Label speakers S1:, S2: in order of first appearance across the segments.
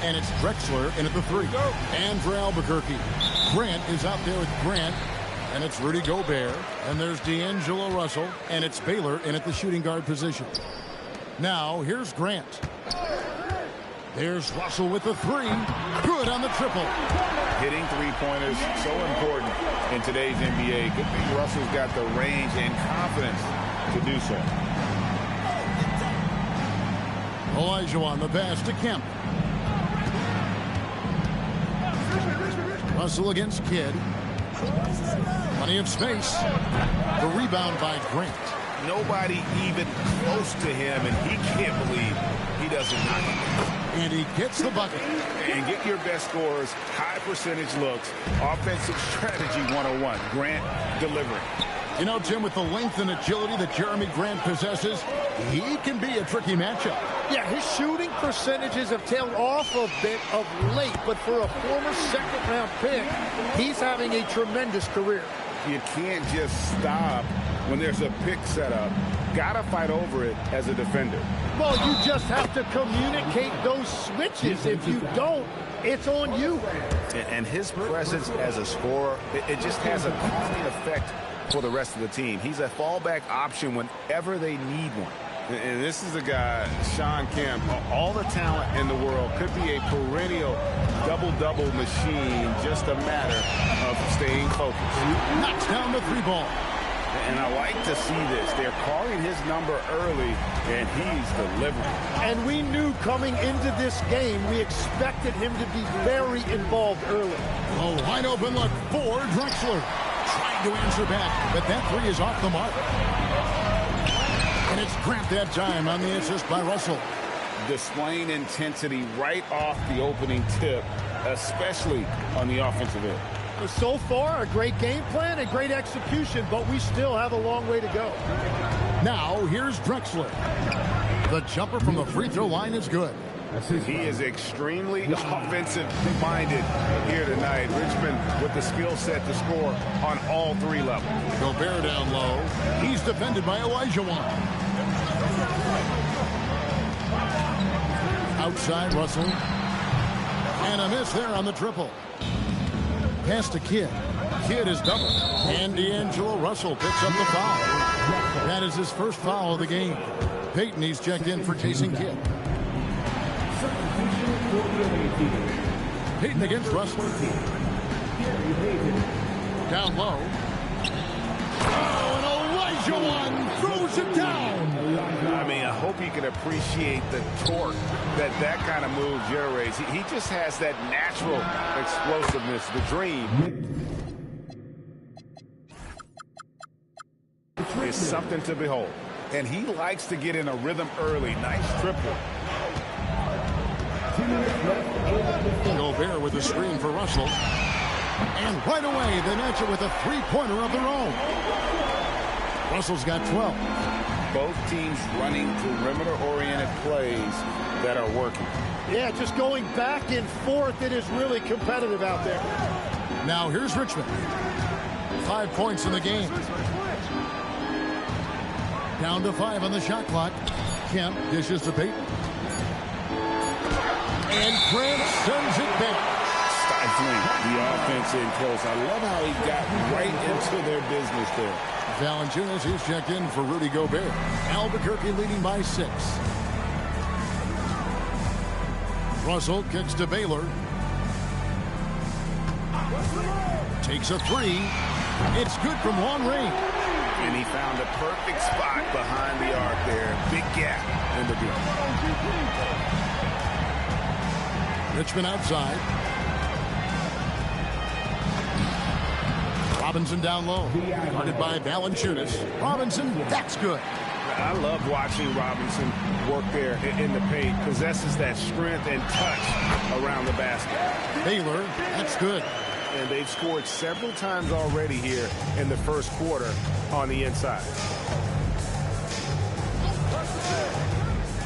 S1: And it's Drexler in at the 3. And for Albuquerque, Grant is out there with Grant. And it's Rudy Gobert. And there's D'Angelo Russell. And it's Baylor in at the shooting guard position. Now, here's Grant. There's Russell with the 3. Good on the triple.
S2: Hitting three-pointers, so important in today's NBA. Good thing Russell's got the range and confidence to do so.
S1: Olajuwon, the pass to Kemp. Russell against Kidd. Plenty of space. The rebound by Grant.
S2: Nobody even close to him, and he can't believe he doesn't knock him.
S1: And he gets the bucket.
S2: And get your best scores, high percentage looks, offensive strategy 101. Grant delivering.
S1: You know, Jim, with the length and agility that Jeremy Grant possesses, he can be a tricky matchup.
S3: Yeah, his shooting percentages have tailed off a bit of late, but for a former second-round pick, he's having a tremendous career.
S2: You can't just stop when there's a pick set up. Gotta fight over it as a defender.
S3: Well, you just have to communicate those switches. If you don't, it's on you.
S2: And his presence as a scorer, it just has a calming effect for the rest of the team. He's a fallback option whenever they need one. And this is a guy, Sean Kemp, all the talent in the world, could be a perennial double-double machine, just a matter of staying focused.
S1: Knocks down the 3-ball.
S2: And I like to see this. They're calling his number early, and he's delivering.
S3: And we knew coming into this game, we expected him to be very involved early.
S1: A wide open look for Drexler. Trying to answer back, but that 3 is off the mark. And it's Grant that time on the assist by Russell.
S2: Displaying intensity right off the opening tip, especially on the offensive end.
S3: So far, a great game plan and great execution, but we still have a long way to go.
S1: Now, here's Drexler. The jumper from the free throw line is good.
S2: He is extremely offensive-minded here tonight. Richmond with the skill set to score on all 3 levels.
S1: Gobert down low. He's defended by Olajuwon. Outside Russell. And a miss there on the triple. Pass to Kidd. Kidd is doubled. And D'Angelo Russell picks up the foul. That is his first foul of the game. Payton, he's checked in for Jason Kidd. Payton against Russell. Down low. Oh, and Olajuwon throws it down.
S2: I mean, I hope he can appreciate the torque that kind of move generates. He just has that natural explosiveness, the dream. It's something to behold. And he likes to get in a rhythm early. Nice triple.
S1: Gobert with the screen for Russell. And right away, they match it with a 3-pointer of their own. Russell's got 12.
S2: Both teams running perimeter-oriented plays that are working.
S3: Yeah, just going back and forth, it is really competitive out there.
S1: Now here's Richmond. 5 points in the game. Down to 5 on the shot clock. Kemp dishes to Payton. And Grant sends it back.
S2: Stifling the offense in close. I love how he got right into their business there.
S1: Valanciunas, he's checked in for Rudy Gobert. Albuquerque leading by 6. Russell kicks to Baylor. Takes a 3. It's good from long range.
S2: And he found a perfect spot behind the arc there. Big gap in the deal.
S1: Richmond outside. Robinson down low. Guarded by Valanciunas. Robinson, that's good.
S2: I love watching Robinson work there in the paint. Possesses that strength and touch around the basket.
S1: Baylor, that's good.
S2: And they've scored several times already here in the first quarter on the inside.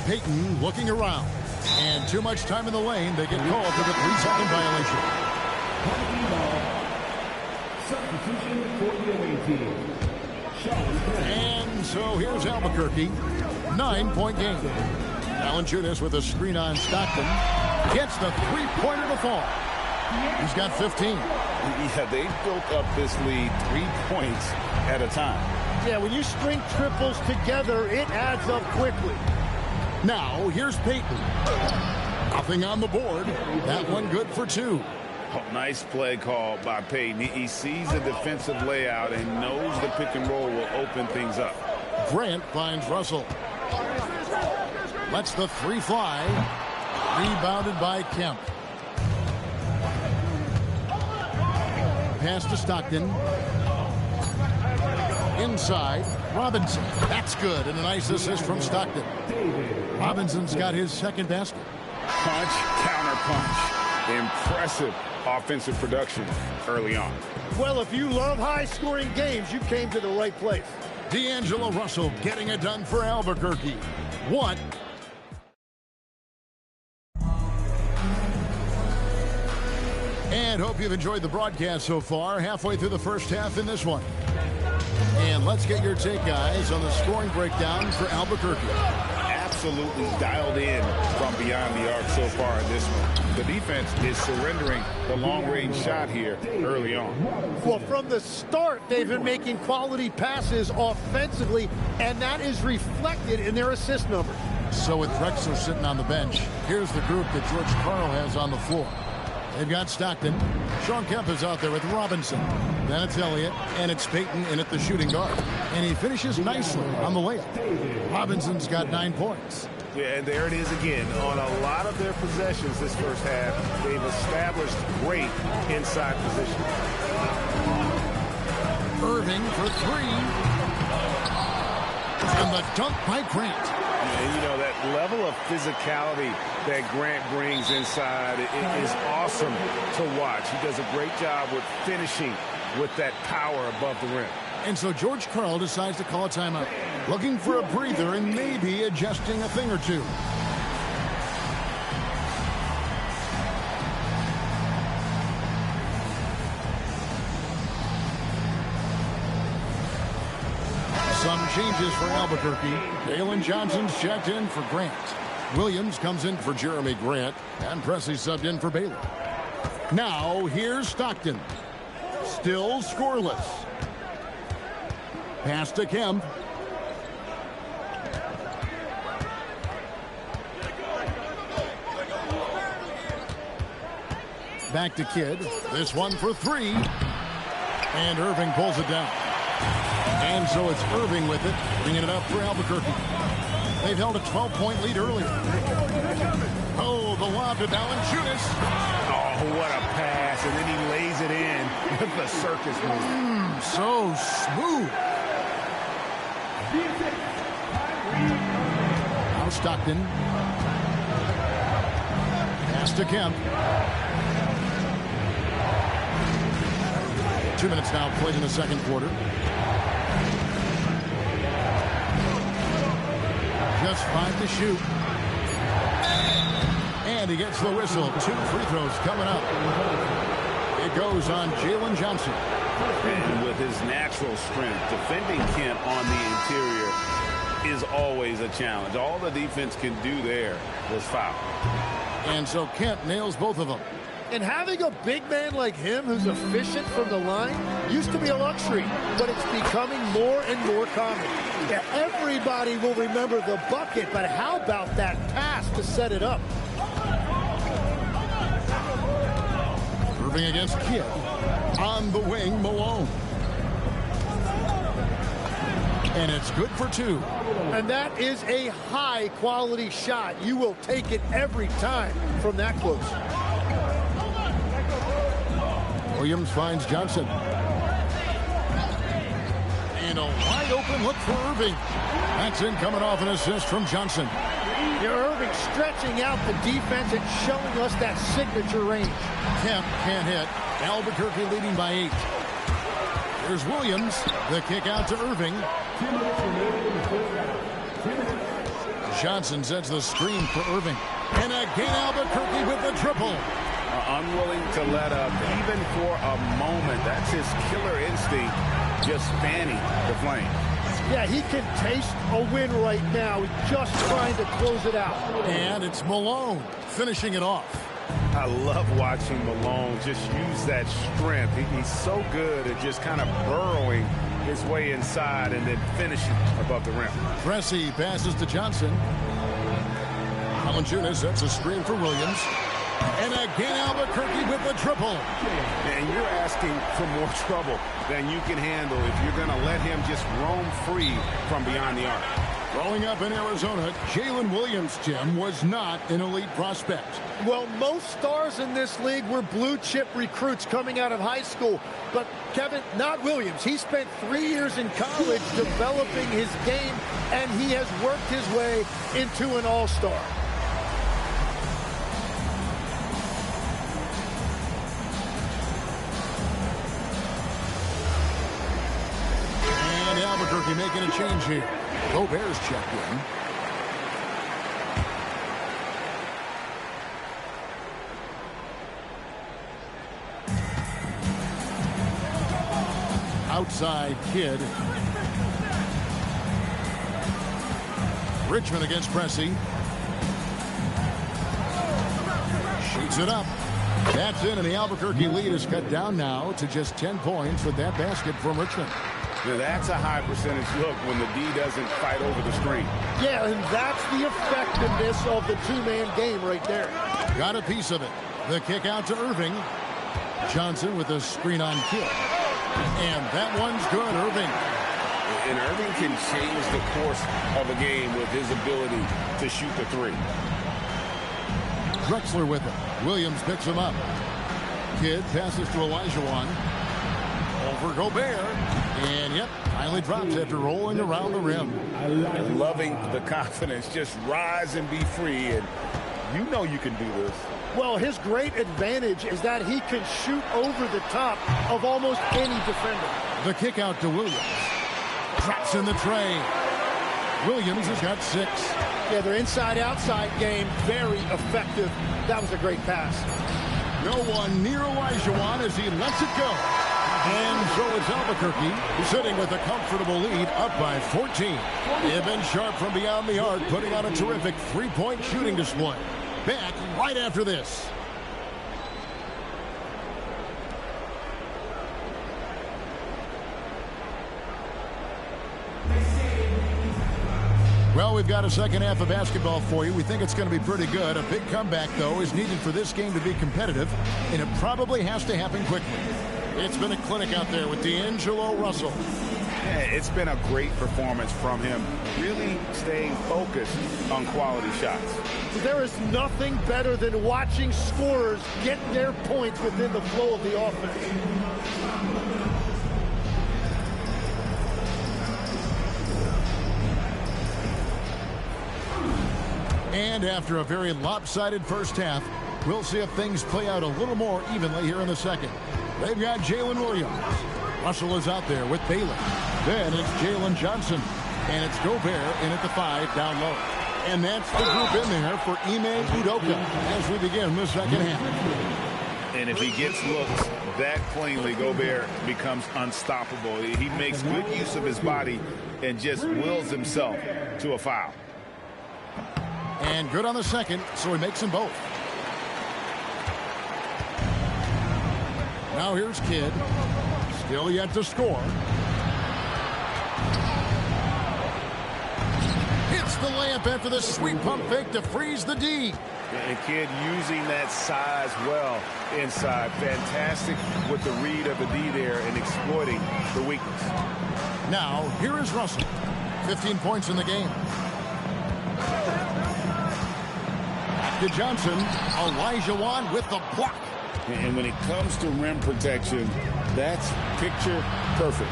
S1: Payton looking around. And too much time in the lane. They get called for the 3-second violation.
S4: Substitution for the away team.
S1: And so here's Albuquerque. 9-point game. Valanciunas with a screen on Stockton. Gets the three-pointer to fall. He's got 15.
S2: Yeah, they've built up this lead 3 points at a time.
S3: Yeah, when you string triples together, it adds up quickly.
S1: Now, here's Peyton. Nothing on the board. That one good for 2.
S2: Oh, nice play call by Peyton. He sees the defensive layout and knows the pick and roll will open things up.
S1: Grant finds Russell. Lets the 3 fly. Rebounded by Kemp. Pass to Stockton. Inside, Robinson. That's good, and a nice assist from Stockton. Robinson's got his second basket.
S2: Punch, counter punch. Impressive offensive production early on.
S3: Well, if you love high-scoring games, you came to the right place.
S1: D'Angelo Russell getting it done for Albuquerque. 1. And hope you've enjoyed the broadcast so far. Halfway through the first half in this one. And let's get your take, guys, on the scoring breakdown for Albuquerque.
S2: Absolutely dialed in from beyond the arc so far in this one. The defense is surrendering the long-range shot here early on.
S3: Well, from the start, they've been making quality passes offensively, and that is reflected in their assist number.
S1: So with Drexler sitting on the bench, here's the group that George Karl has on the floor. They've got Stockton. Sean Kemp is out there with Robinson. Then it's Elliott, and it's Peyton in at the shooting guard. And he finishes nicely on the layup. Robinson's got 9 points.
S2: Yeah, and there it is again. On a lot of their possessions this first half, they've established great inside position.
S1: Irving for 3. And the dunk by Grant.
S2: And, you know, that level of physicality that Grant brings inside is awesome to watch. He does a great job with finishing with that power above the rim.
S1: And so George Karl decides to call a timeout, looking for a breather and maybe adjusting a thing or two. Some changes for Albuquerque. Dalen Johnson's checked in for Grant. Williams comes in for Jeremy Grant. And Presley subbed in for Baylor. Now, here's Stockton. Still scoreless. Pass to Kemp. Back to Kidd. This one for 3. And Irving pulls it down. And so it's Irving with it, bringing it up for Albuquerque. They've held a 12-point lead earlier. Oh, the lob to Valanciunas.
S2: Oh, what a pass. And then he lays it in with the circus move.
S1: So smooth. Now Stockton. Pass to Kemp. 2 minutes now played in the second quarter. Just 5 to shoot. And he gets the whistle. 2 free throws coming up. It goes on Jalen Johnson.
S2: And with his natural strength, defending Kemp on the interior is always a challenge. All the defense can do there was foul.
S1: And so Kemp nails both of them.
S3: And having a big man like him who's efficient from the line used to be a luxury, but it's becoming more and more common. Yeah, everybody will remember the bucket, but how about that pass to set it up?
S1: Irving against Kidd. On the wing, Malone. And it's good for 2.
S3: And that is a high-quality shot. You will take it every time from that close.
S1: Williams finds Johnson. And a wide-open look for Irving. That's in coming off an assist from Johnson.
S3: Irving stretching out the defense and showing us that signature range.
S1: Kemp can't hit. Albuquerque leading by 8. Here's Williams. The kick out to Irving. Johnson sets the screen for Irving. And again Albuquerque with the triple.
S2: Unwilling to let up even for a moment. That's his killer instinct, just fanning the flame.
S3: Yeah, he can taste a win right now. He's just trying to close it out.
S1: And it's Malone finishing it off.
S2: I love watching Malone just use that strength. He's so good at just kind of burrowing his way inside and then finishing above the rim.
S1: Pressey passes to Johnson. Valanciunas sets a screen for Williams. And again, Albuquerque with the triple.
S2: And you're asking for more trouble than you can handle if you're going to let him just roam free from beyond the arc.
S1: Growing up in Arizona, Jalen Williams, Jim, was not an elite prospect.
S3: Well, most stars in this league were blue-chip recruits coming out of high school. But, Kevin, not Williams. He spent 3 years in college developing his game, and he has worked his way into an all-star.
S1: And Albuquerque making a change here. Gobert's checked in. Outside Kidd. Richmond against Pressey. Shoots it up. That's in, and the Albuquerque lead is cut down now to just 10 points with that basket from Richmond.
S2: Now that's a high percentage look when the D doesn't fight over the screen.
S3: Yeah, and that's the effectiveness of the two-man game right there.
S1: Got a piece of it. The kick out to Irving. Johnson with a screen on Kidd. And that one's good, Irving.
S2: And Irving can change the course of a game with his ability to shoot the three.
S1: Drexler with it. Williams picks him up. Kidd passes to Olajuwon. Over Gobert. And, yep, finally drops after rolling around the rim.
S2: Loving the confidence. Just rise and be free. And you know you can do this.
S3: Well, his great advantage is that he can shoot over the top of almost any defender.
S1: The kick out to Williams. Drops in the tray. Williams has got 6.
S3: Yeah, their inside-outside game, very effective. That was a great pass.
S1: No one near Olajuwon as he lets it go. And so it's Albuquerque sitting with a comfortable lead up by 14. They've been sharp from beyond the arc, putting on a terrific three-point shooting display. Back right after this. Well, we've got a second half of basketball for you. We think it's going to be pretty good. A big comeback, though, is needed for this game to be competitive, and it probably has to happen quickly. It's been a clinic out there with D'Angelo Russell.
S2: Yeah, it's been a great performance from him, really staying focused on quality shots.
S3: There is nothing better than watching scorers get their points within the flow of the offense.
S1: And after a very lopsided first half, we'll see if things play out a little more evenly here in the second. They've got Jalen Williams. Russell is out there with Bailey. Then it's Jalen Johnson. And it's Gobert in at the 5 down low. And that's the group in there for Ime Udoka as we begin the second half.
S2: And if he gets looks that cleanly, Gobert becomes unstoppable. He makes good use of his body and just wills himself to a foul.
S1: And good on the second, so he makes them both. Now here's Kidd. Still yet to score. Hits the layup after the sweet pump fake to freeze the D.
S2: And Kidd using that size well inside. Fantastic with the read of the D there and exploiting the weakness.
S1: Now, here is Russell. 15 points in the game. To Johnson. Olajuwon with the block.
S2: And when it comes to rim protection, that's picture perfect.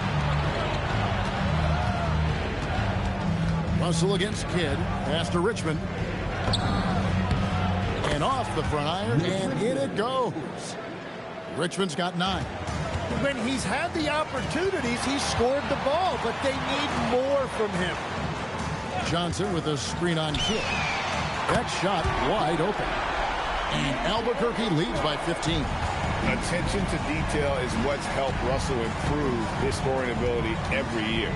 S1: Russell against Kidd. Pass to Richmond. And off the front iron, and in it goes. Richmond's got 9.
S3: When he's had the opportunities, he's scored the ball, but they need more from him.
S1: Johnson with a screen on Kidd. That shot wide open. And Albuquerque leads by 15.
S2: Attention to detail is what's helped Russell improve his scoring ability every year.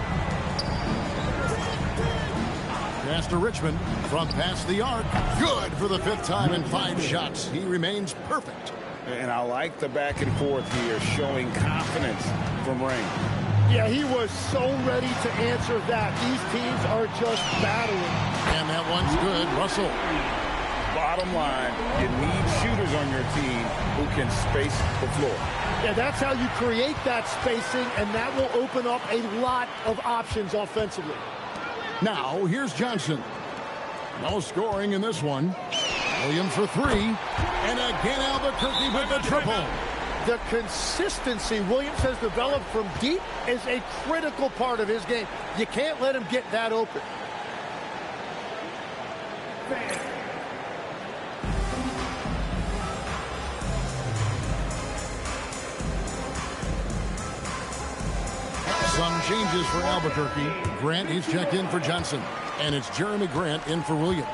S1: Pass to Richmond from past the arc. Good for the 5th time in 5 shots. He remains perfect.
S2: And I like the back and forth here, showing confidence from Rain.
S3: Yeah, he was so ready to answer that. These teams are just battling.
S1: And that one's good. Russell.
S2: Bottom line, you need shooters on your team who can space the floor.
S3: Yeah, that's how you create that spacing, and that will open up a lot of options offensively.
S1: Now, here's Johnson. No scoring in this one. Williams for 3. And again, Albuquerque with the triple.
S3: The consistency Williams has developed from deep is a critical part of his game. You can't let him get that open.
S1: Some changes for Albuquerque. Grant, he's checked in for Johnson. And it's Jeremy Grant in for Williams.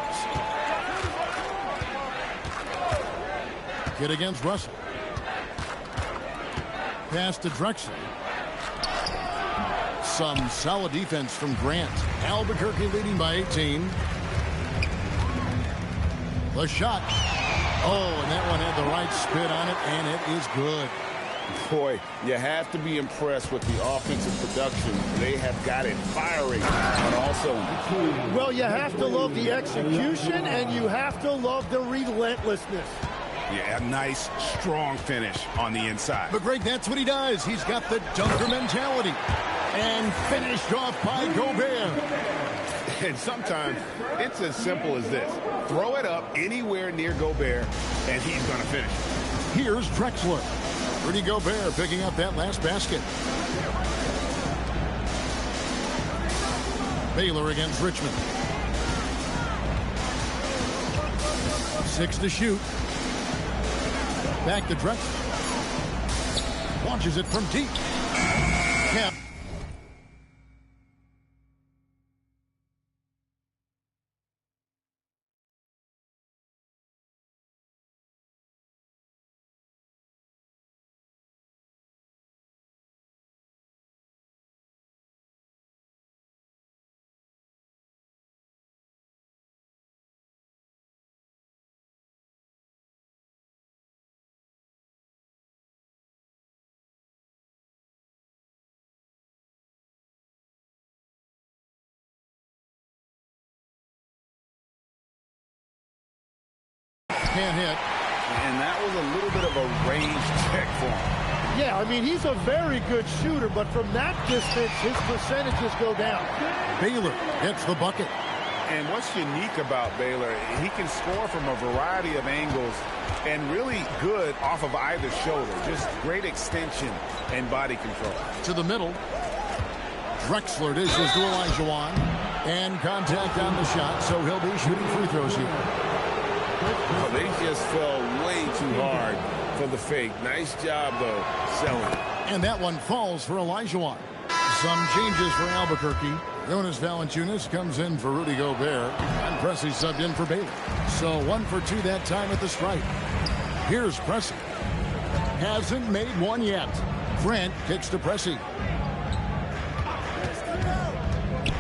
S1: Kid against Russell. Pass to Drexler. Some solid defense from Grant. Albuquerque leading by 18. The shot. Oh, and that one had the right spin on it, and it is good.
S2: Boy, you have to be impressed with the offensive production. They have got it firing, and also...
S3: Well, you have to love the execution, and you have to love the relentlessness.
S2: Yeah, a nice, strong finish on the inside.
S1: But, Greg, that's what he does. He's got the dunker mentality. And finished off by Gobert.
S2: And sometimes it's as simple as this. Throw it up anywhere near Gobert, and he's going to finish.
S1: Here's Drexler. Rudy Gobert picking up that last basket. Baylor against Richmond. 6 to shoot. Back to Drexler. Launches it from deep. Kemp. Can't hit.
S2: And that was a little bit of a range check for him.
S3: Yeah, I mean, he's a very good shooter, but from that distance, his percentages go down.
S1: Baylor gets the bucket.
S2: And what's unique about Baylor, he can score from a variety of angles and really good off of either shoulder. Just great extension and body control.
S1: To the middle. Drexler dishes to Olajuwon. And contact on the shot, so he'll be shooting free throws here.
S2: Oh, they just fell way too hard for the fake. Nice job, though, selling.
S1: And that one falls for Olajuwon. Some changes for Albuquerque. Jonas Valanciunas comes in for Rudy Gobert. And Pressey subbed in for Baylor. So 1 for 2 that time at the stripe. Here's Pressey. Hasn't made one yet. Grant kicks to Pressey.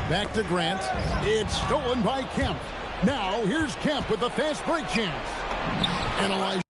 S1: Back to Grant. It's stolen by Kemp. Now, here's Kemp with the fast break chance. And Elijah.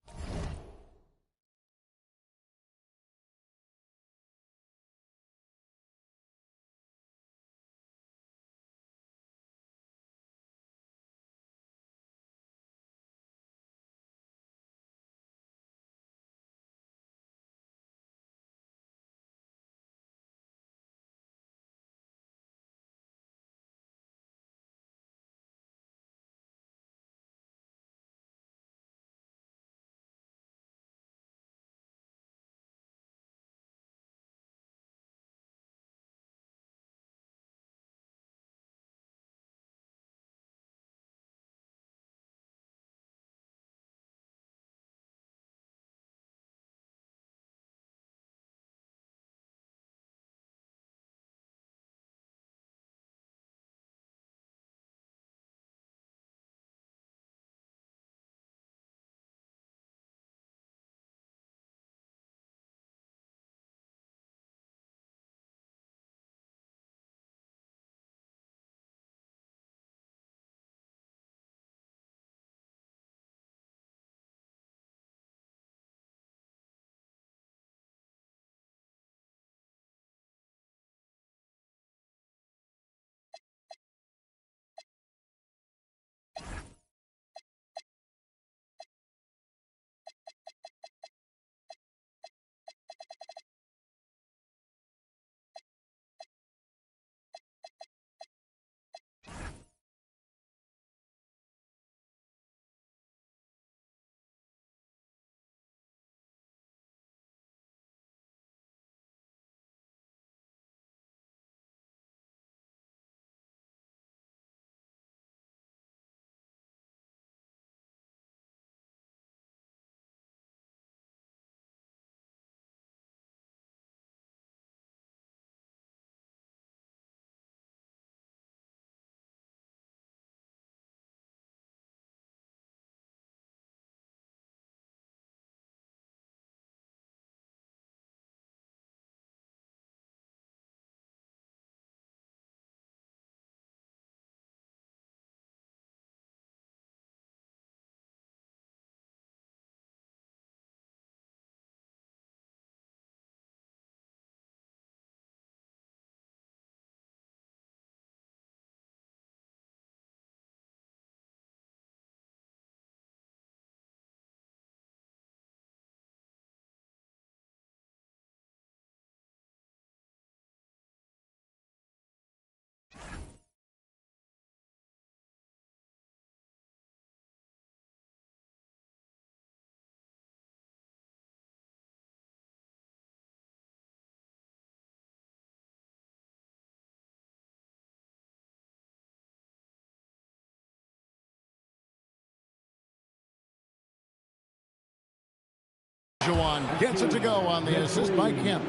S1: Jawan gets it to go on the assist by Kemp.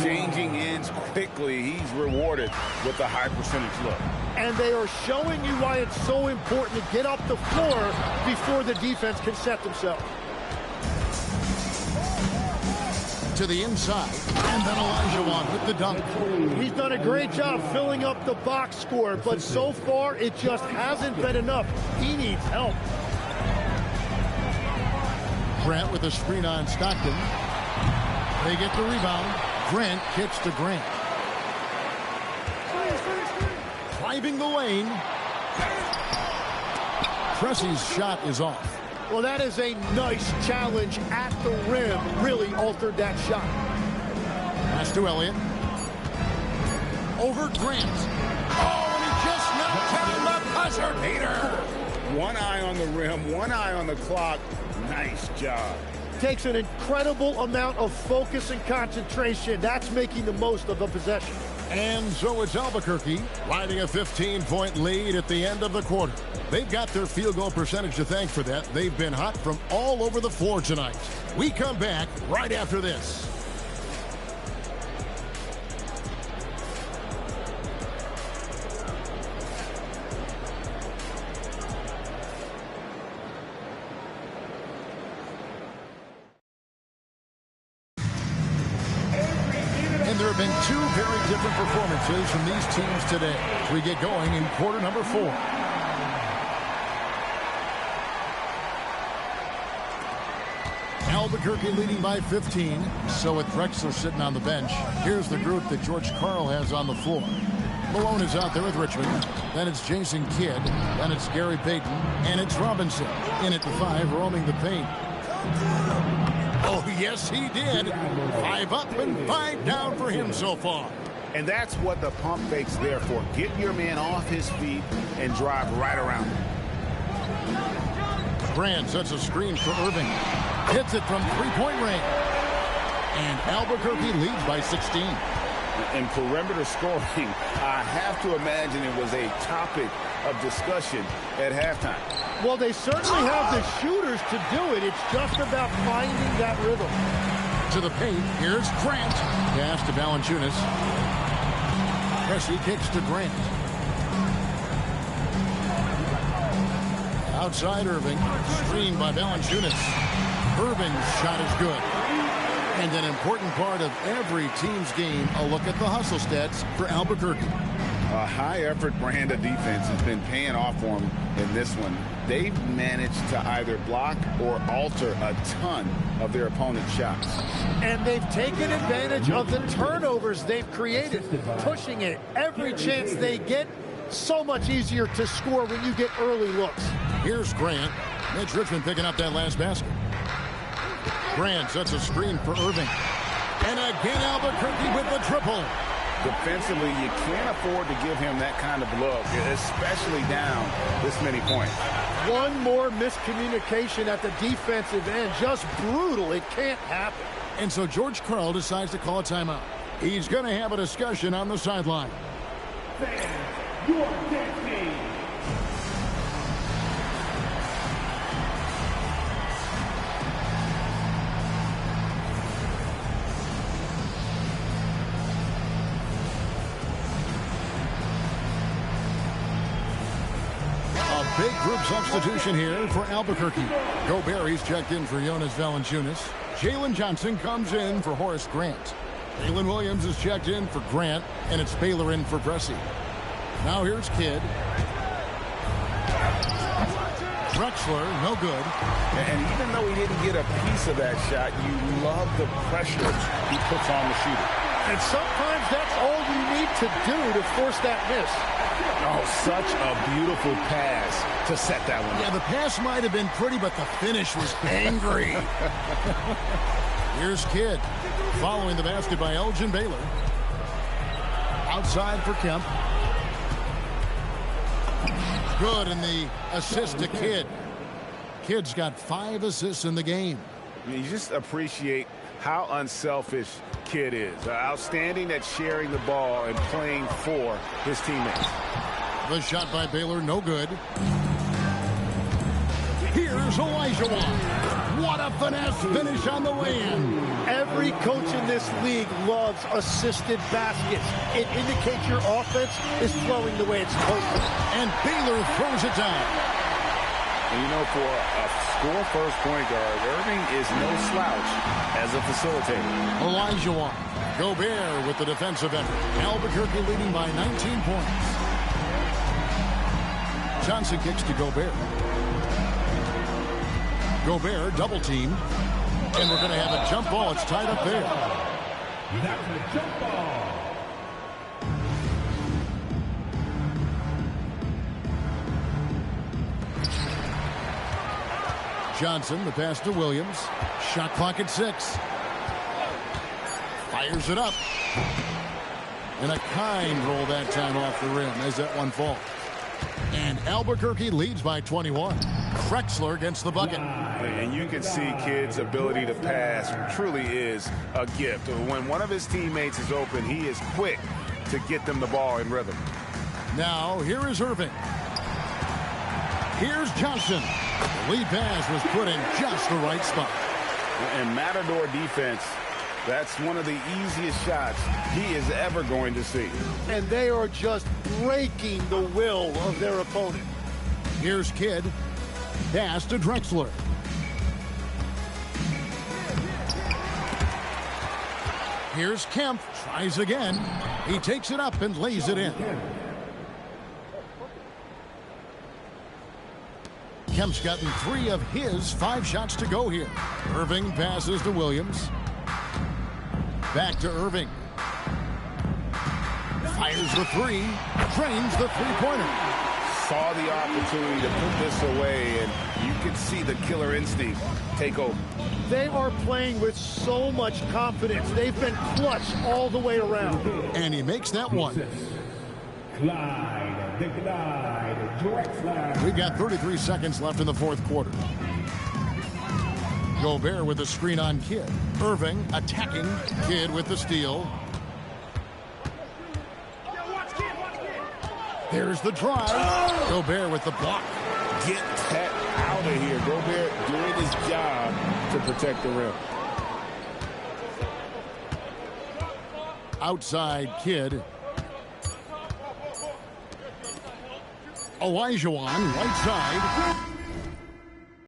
S2: Changing ends quickly. He's rewarded with a high percentage look.
S3: And they are showing you why it's so important to get up the floor before the defense can set themselves.
S1: To the inside, and then Olajuwon with the dunk.
S3: He's done a great job filling up the box score, but so far it just hasn't been enough. He needs help.
S1: Grant with a screen on Stockton. They get the rebound. Grant kicks to Grant. Driving the lane. Pressey's shot is off.
S3: Well, that is a nice challenge at the rim. Really altered that shot.
S1: Pass to Elliott. Over Grant. Oh, and he just knocked down the buzzer beater.
S2: One eye on the rim, one eye on the clock. Nice job.
S3: Takes an incredible amount of focus and concentration. That's making the most of a possession.
S1: And so it's Albuquerque riding a 15-point lead at the end of the quarter. They've got their field goal percentage to thank for that. They've been hot from all over the floor tonight. We come back right after this. And there have been two very different performances from these teams today as we get going in quarter number 4. Albuquerque leading by 15. So with Drexler sitting on the bench, here's the group that George Karl has on the floor. Malone is out there with Richmond. Then it's Jason Kidd. Then it's Gary Payton. And it's Robinson. In at the 5, roaming the paint. Oh, yes, he did. 5 up and 5 down for him so far.
S2: And that's what the pump fake's there for. Get your man off his feet and drive right around him.
S1: Grant sets a screen for Irving. Hits it from three-point range. And Albuquerque leads by 16.
S2: In perimeter scoring, I have to imagine it was a topic of discussion at halftime.
S3: Well, they certainly have the shooters to do it. It's just about finding that rhythm.
S1: To the paint, here's Grant. Pass to Valanciunas. Pressey kicks to Grant. Outside Irving, screened by Valanciunas. Irving's shot is good. And an important part of every team's game, a look at the hustle stats for Albuquerque.
S2: A high-effort brand of defense has been paying off for them in this one. They've managed to either block or alter a ton of their opponent's shots.
S3: And they've taken advantage of the turnovers they've created, pushing it every chance they get. So much easier to score when you get early looks.
S1: Here's Grant. Mitch Richmond picking up that last basket. Grant sets a screen for Irving. And again, Albuquerque with the triple.
S2: Defensively, you can't afford to give him that kind of look, especially down this many points.
S3: One more miscommunication at the defensive end. Just brutal. It can't happen.
S1: And so George Karl decides to call a timeout. He's going to have a discussion on the sideline.
S4: Your destiny.
S1: Big group substitution here for Albuquerque. Gobert's checked in for Jonas Valanciunas. Jalen Johnson comes in for Horace Grant. Jalen Williams is checked in for Grant, and it's Baylor in for Pressey. Now here's Kidd. Drexler, no good.
S2: And even though he didn't get a piece of that shot, you love the pressure he puts on the shooter.
S3: And sometimes that's all you need to do to force that miss.
S2: Oh, such a beautiful pass to set that one up.
S1: Yeah, the pass might have been pretty, but the finish was angry. Here's Kidd. Following the basket by Elgin Baylor. Outside for Kemp. Good, and the assist to Kidd. Kidd's got 5 assists in the game.
S2: You just appreciate how unselfish Kidd is. Outstanding at sharing the ball and playing for his teammates.
S1: The shot by Baylor, no good. Here's Olajuwon. What a finesse finish on the way-in.
S3: Every coach in this league loves assisted baskets. It indicates your offense is flowing the way it's supposed to.
S1: And Baylor throws it down.
S2: And you know, for a score-first point guard, Irving is no slouch as a facilitator.
S1: Olajuwon. Gobert with the defensive effort. Albuquerque leading by 19 points. Johnson kicks to Gobert. Gobert double teamed. And we're going to have a jump ball. It's tied up there.
S4: That's a jump ball.
S1: Johnson, the pass to Williams. Shot clock at 6. Fires it up. And a kind roll that time off the rim as that one falls. And Albuquerque leads by 21. Drexler against the bucket.
S2: And you can see Kidd's ability to pass truly is a gift. When one of his teammates is open, he is quick to get them the ball in rhythm.
S1: Now, here is Irving. Here's Johnson. The lead pass was put in just the right spot.
S2: And Matador defense, that's one of the easiest shots he is ever going to see.
S3: And they are just breaking the will of their opponent.
S1: Here's Kidd. Pass to Drexler. Here's Kemp. Tries again. He takes it up and lays it in. Kemp's gotten 3 of his 5 shots to go here. Irving passes to Williams. Back to Irving. Fires the 3. Drains the three-pointer.
S2: Saw the opportunity to put this away, and you can see the killer instinct take over.
S3: They are playing with so much confidence. They've been clutch all the way around.
S1: And he makes that one.
S4: Clyde, the Clyde, Drexler.
S1: We've got 33 seconds left in the fourth quarter. Gobert with the screen on Kidd. Irving attacking. Kidd with the steal. Here's the drive. Gobert with the block.
S2: Get that out of here. Gobert doing his job to protect the rim.
S1: Outside Kidd. Olajuwon, right side.